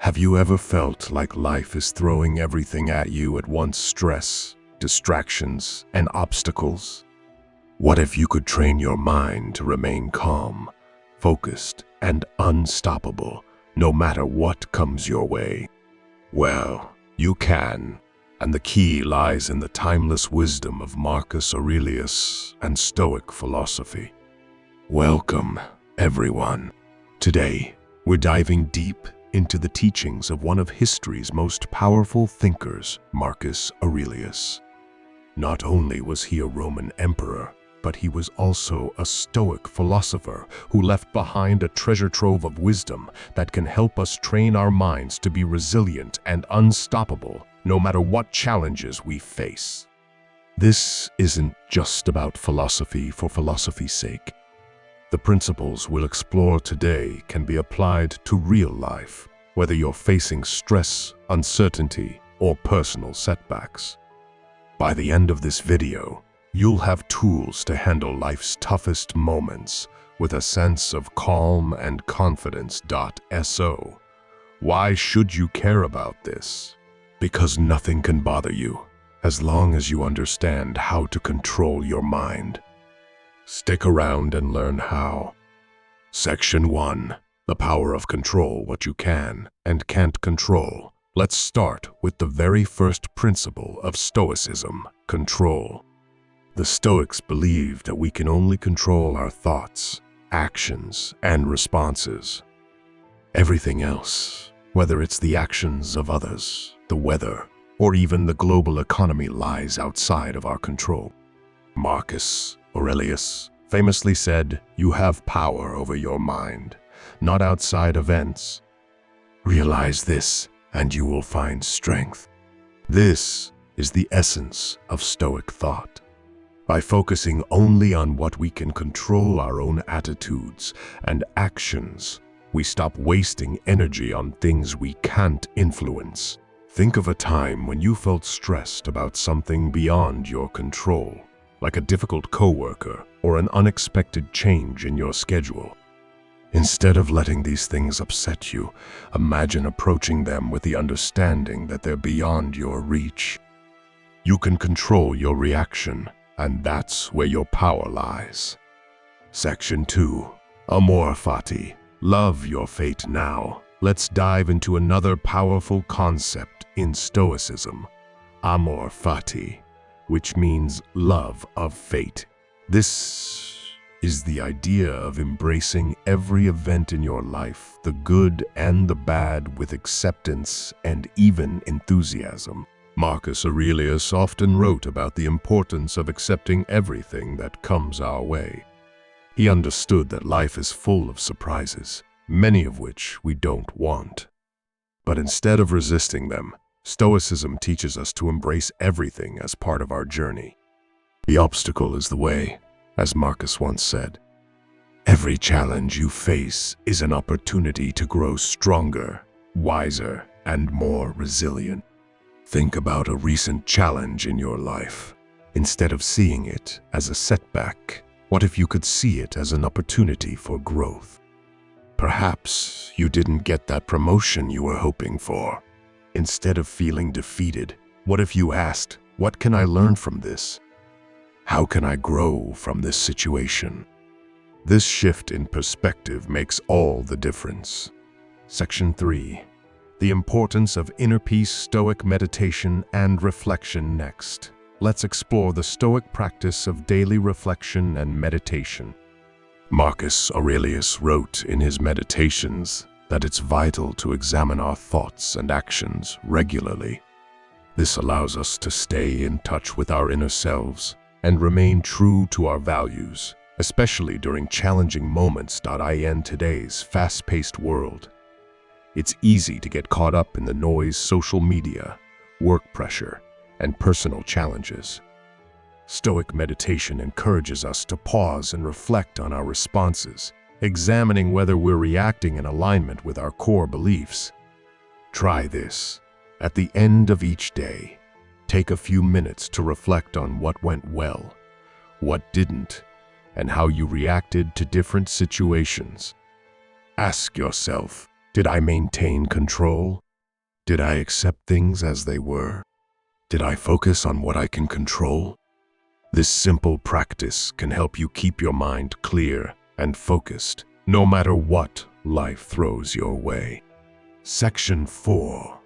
Have you ever felt like life is throwing everything at you at once? Stress, distractions, and obstacles? What if you could train your mind to remain calm, focused, and unstoppable, no matter what comes your way? Well, you can, and the key lies in the timeless wisdom of Marcus Aurelius and Stoic philosophy. Welcome, everyone. Today, we're diving deep into the teachings of one of history's most powerful thinkers, Marcus Aurelius. Not only was he a Roman emperor, but he was also a Stoic philosopher who left behind a treasure trove of wisdom that can help us train our minds to be resilient and unstoppable, no matter what challenges we face. This isn't just about philosophy for philosophy's sake. The principles we'll explore today can be applied to real life, whether you're facing stress, uncertainty, or personal setbacks. By the end of this video, you'll have tools to handle life's toughest moments with a sense of calm and confidence. So, why should you care about this? Because nothing can bother you as long as you understand how to control your mind. Stick around and learn how. Section 1. The power of control what you can and can't control. Let's start with the very first principle of Stoicism, control. The Stoics believed that we can only control our thoughts, actions, and responses. Everything else, whether it's the actions of others, the weather, or even the global economy, lies outside of our control. Marcus Aurelius famously said, "You have power over your mind, not outside events. Realize this, and you will find strength." This is the essence of Stoic thought. By focusing only on what we can control, our own attitudes and actions, we stop wasting energy on things we can't influence. Think of a time when you felt stressed about something beyond your control, like a difficult coworker or an unexpected change in your schedule. Instead of letting these things upset you, imagine approaching them with the understanding that they're beyond your reach. You can control your reaction, and that's where your power lies. Section 2. Amor fati. Love your fate now. Let's dive into another powerful concept in Stoicism, amor fati, which means love of fate. This is the idea of embracing every event in your life, the good and the bad, with acceptance and even enthusiasm. Marcus Aurelius often wrote about the importance of accepting everything that comes our way. He understood that life is full of surprises, many of which we don't want. But instead of resisting them, Stoicism teaches us to embrace everything as part of our journey. The obstacle is the way, as Marcus once said. Every challenge you face is an opportunity to grow stronger, wiser, and more resilient. Think about a recent challenge in your life. Instead of seeing it as a setback, what if you could see it as an opportunity for growth? Perhaps you didn't get that promotion you were hoping for. Instead of feeling defeated, what if you asked, "What can I learn from this? How can I grow from this situation?" This shift in perspective makes all the difference. Section 3. The importance of inner peace, Stoic meditation and reflection. Next, let's explore the Stoic practice of daily reflection and meditation. Marcus Aurelius wrote in his Meditations that it's vital to examine our thoughts and actions regularly. This allows us to stay in touch with our inner selves and remain true to our values, especially during challenging moments. In today's fast-paced world, it's easy to get caught up in the noise, social media, work pressure, and personal challenges. Stoic meditation encourages us to pause and reflect on our responses, examining whether we're reacting in alignment with our core beliefs. Try this. At the end of each day, take a few minutes to reflect on what went well, what didn't, and how you reacted to different situations. Ask yourself, Did I maintain control? Did I accept things as they were? Did I focus on what I can control? This simple practice can help you keep your mind clear and focused, no matter what life throws your way. Section 4.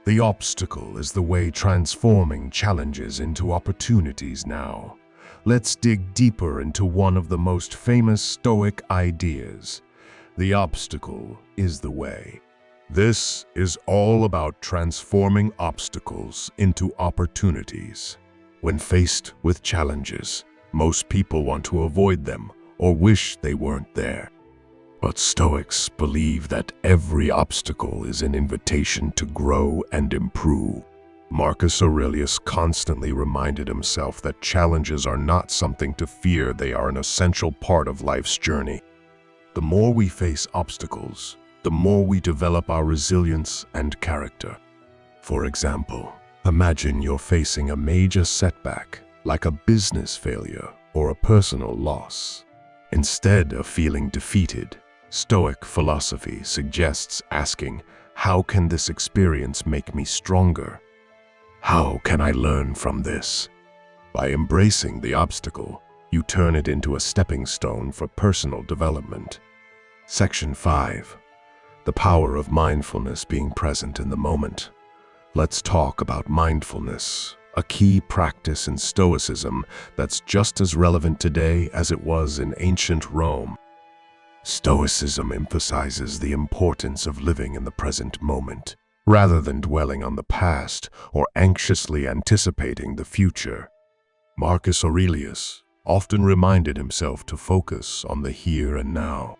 The obstacle is the way transforming challenges into opportunities now. Let's dig deeper into one of the most famous Stoic ideas. The obstacle is the way. This is all about transforming obstacles into opportunities. When faced with challenges, most people want to avoid them or wish they weren't there. But Stoics believe that every obstacle is an invitation to grow and improve. Marcus Aurelius constantly reminded himself that challenges are not something to fear, they are an essential part of life's journey. The more we face obstacles, the more we develop our resilience and character. For example, imagine you're facing a major setback, like a business failure or a personal loss. Instead of feeling defeated, Stoic philosophy suggests asking, how can this experience make me stronger? How can I learn from this? By embracing the obstacle, you turn it into a stepping stone for personal development. Section 5. The power of mindfulness, being present in the moment. Let's talk about mindfulness, a key practice in Stoicism that's just as relevant today as it was in ancient Rome. Stoicism emphasizes the importance of living in the present moment, rather than dwelling on the past or anxiously anticipating the future. Marcus Aurelius often reminded himself to focus on the here and now.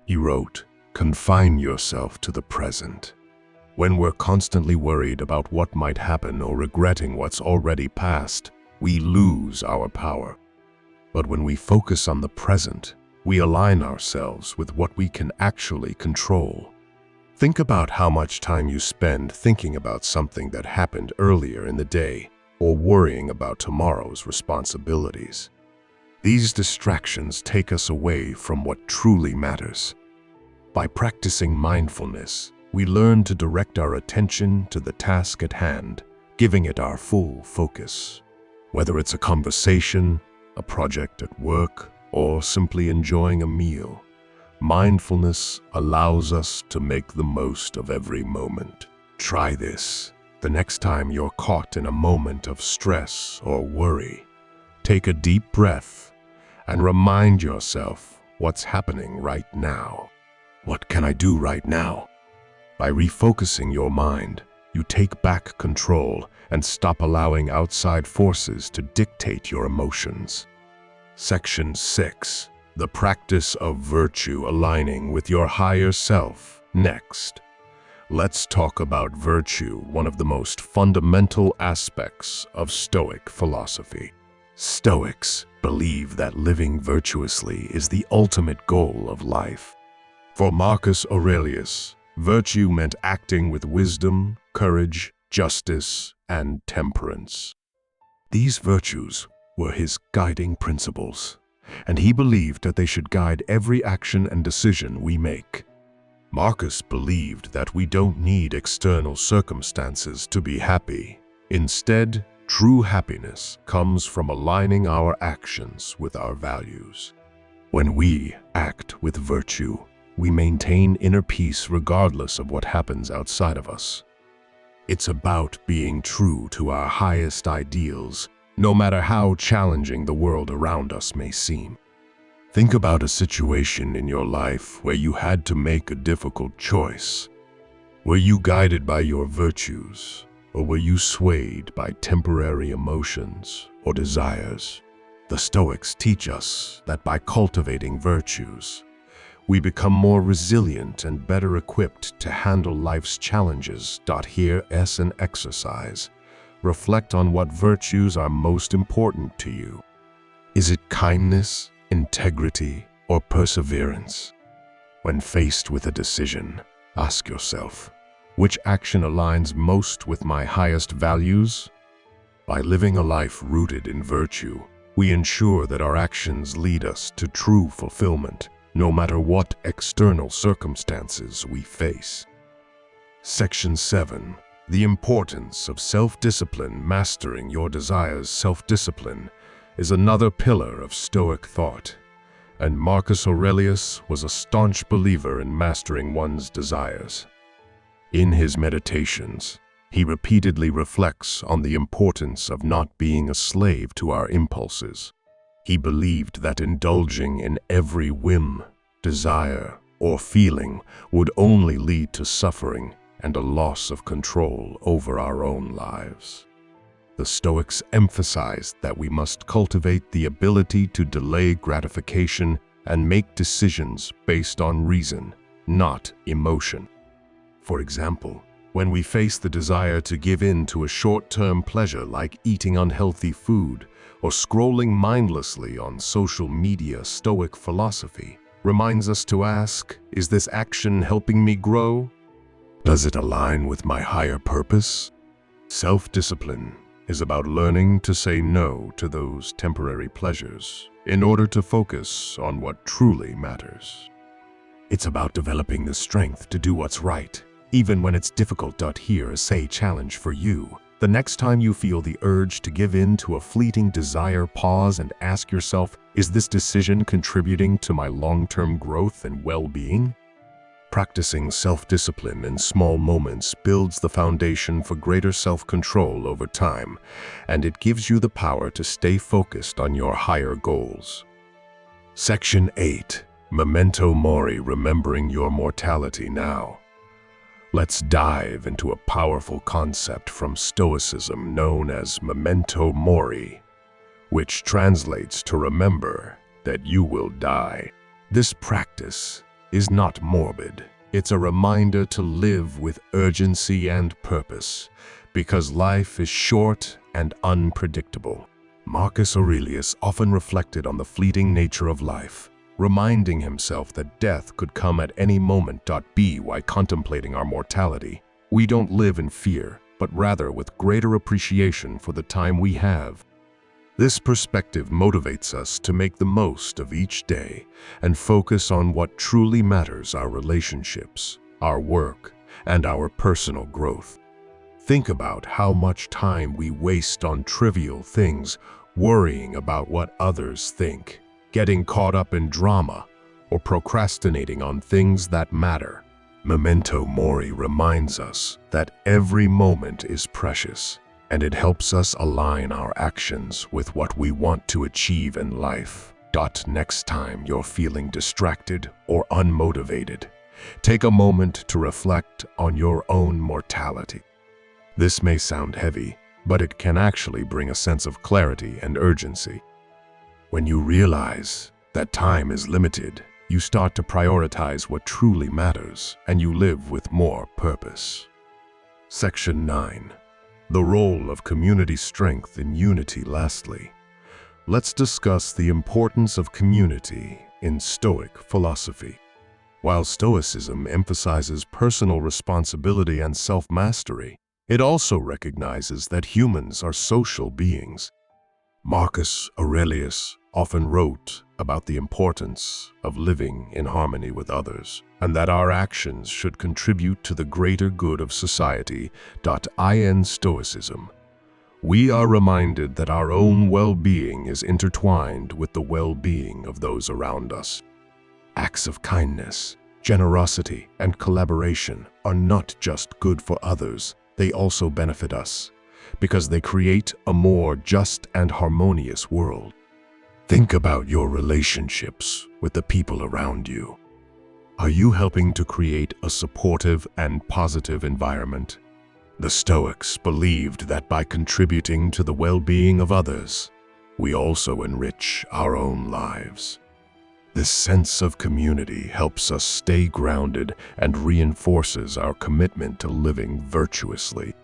He wrote, "Confine yourself to the present." When we're constantly worried about what might happen or regretting what's already past, we lose our power. But when we focus on the present, we align ourselves with what we can actually control. Think about how much time you spend thinking about something that happened earlier in the day or worrying about tomorrow's responsibilities. These distractions take us away from what truly matters. By practicing mindfulness, we learn to direct our attention to the task at hand, giving it our full focus. Whether it's a conversation, a project at work, or simply enjoying a meal, mindfulness allows us to make the most of every moment. Try this the next time you're caught in a moment of stress or worry. Take a deep breath and remind yourself what's happening right now. What can I do right now? By refocusing your mind, you take back control and stop allowing outside forces to dictate your emotions. Section 6. The practice of virtue, aligning with your higher self. Next, let's talk about virtue, one of the most fundamental aspects of Stoic philosophy. Stoics believe that living virtuously is the ultimate goal of life. For Marcus Aurelius, virtue meant acting with wisdom, courage, justice, and temperance. These virtues were his guiding principles, and he believed that they should guide every action and decision we make. Marcus believed that we don't need external circumstances to be happy. Instead, true happiness comes from aligning our actions with our values. When we act with virtue, we maintain inner peace regardless of what happens outside of us. It's about being true to our highest ideals, no matter how challenging the world around us may seem. Think about a situation in your life where you had to make a difficult choice. Were you guided by your virtues, or were you swayed by temporary emotions or desires? The Stoics teach us that by cultivating virtues, we become more resilient and better equipped to handle life's challenges. Here's an exercise. Reflect on what virtues are most important to you. Is it kindness, integrity, or perseverance? When faced with a decision, ask yourself, which action aligns most with my highest values? By living a life rooted in virtue, we ensure that our actions lead us to true fulfillment, no matter what external circumstances we face. Section 7. The importance of self-discipline. Mastering your desires. Self-discipline is another pillar of Stoic thought, and Marcus Aurelius was a staunch believer in mastering one's desires. In his meditations, he repeatedly reflects on the importance of not being a slave to our impulses. He believed that indulging in every whim, desire, or feeling would only lead to suffering and a loss of control over our own lives. The Stoics emphasized that we must cultivate the ability to delay gratification and make decisions based on reason, not emotion. For example, when we face the desire to give in to a short-term pleasure like eating unhealthy food or scrolling mindlessly on social media, Stoic philosophy reminds us to ask, is this action helping me grow? Does it align with my higher purpose? Self-discipline is about learning to say no to those temporary pleasures in order to focus on what truly matters. It's about developing the strength to do what's right, even when it's difficult. Here is a challenge for you. The next time you feel the urge to give in to a fleeting desire, pause and ask yourself, is this decision contributing to my long-term growth and well-being? Practicing self-discipline in small moments builds the foundation for greater self-control over time, and it gives you the power to stay focused on your higher goals. Section 8. Memento Mori. Remembering your mortality now. Let's dive into a powerful concept from Stoicism known as memento mori, which translates to remember that you will die. This practice is not morbid. It's a reminder to live with urgency and purpose, because life is short and unpredictable. Marcus Aurelius often reflected on the fleeting nature of life, reminding himself that death could come at any moment. While contemplating our mortality, we don't live in fear, but rather with greater appreciation for the time we have. This perspective motivates us to make the most of each day and focus on what truly matters: our relationships, our work, and our personal growth. Think about how much time we waste on trivial things, worrying about what others think, getting caught up in drama, or procrastinating on things that matter. Memento Mori reminds us that every moment is precious, and it helps us align our actions with what we want to achieve in life. Next time you're feeling distracted or unmotivated, take a moment to reflect on your own mortality. This may sound heavy, but it can actually bring a sense of clarity and urgency. When you realize that time is limited, you start to prioritize what truly matters, and you live with more purpose. Section 9. The role of community strength in unity. Lastly, let's discuss the importance of community in Stoic philosophy. While Stoicism emphasizes personal responsibility and self-mastery, it also recognizes that humans are social beings. Marcus Aurelius often wrote about the importance of living in harmony with others, and that our actions should contribute to the greater good of society. In Stoicism, we are reminded that our own well-being is intertwined with the well-being of those around us. Acts of kindness, generosity, and collaboration are not just good for others, they also benefit us, because they create a more just and harmonious world. Think about your relationships with the people around you. Are you helping to create a supportive and positive environment? The Stoics believed that by contributing to the well-being of others, we also enrich our own lives. This sense of community helps us stay grounded and reinforces our commitment to living virtuously.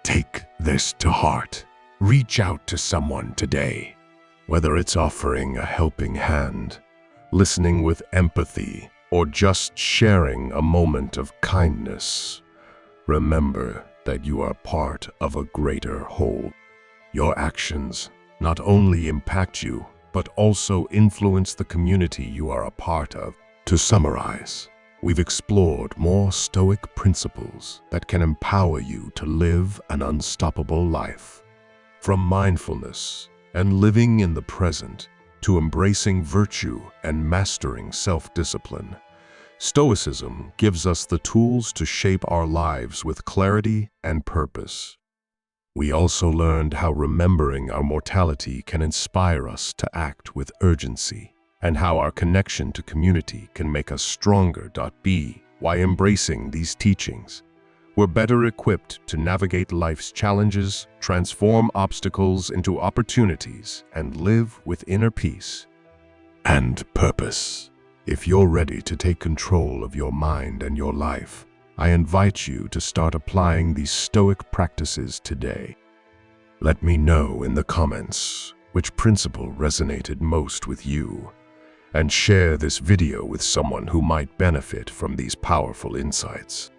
Take this to heart. Reach out to someone today. Whether it's offering a helping hand, listening with empathy, or just sharing a moment of kindness, remember that you are part of a greater whole. Your actions not only impact you, but also influence the community you are a part of. To summarize, we've explored more Stoic principles that can empower you to live an unstoppable life. From mindfulness and living in the present to embracing virtue and mastering self-discipline, Stoicism gives us the tools to shape our lives with clarity and purpose. We also learned how remembering our mortality can inspire us to act with urgency, and how our connection to community can make us stronger. By embracing these teachings, we're better equipped to navigate life's challenges, transform obstacles into opportunities, and live with inner peace and purpose. If you're ready to take control of your mind and your life, I invite you to start applying these Stoic practices today. Let me know in the comments which principle resonated most with you, and share this video with someone who might benefit from these powerful insights.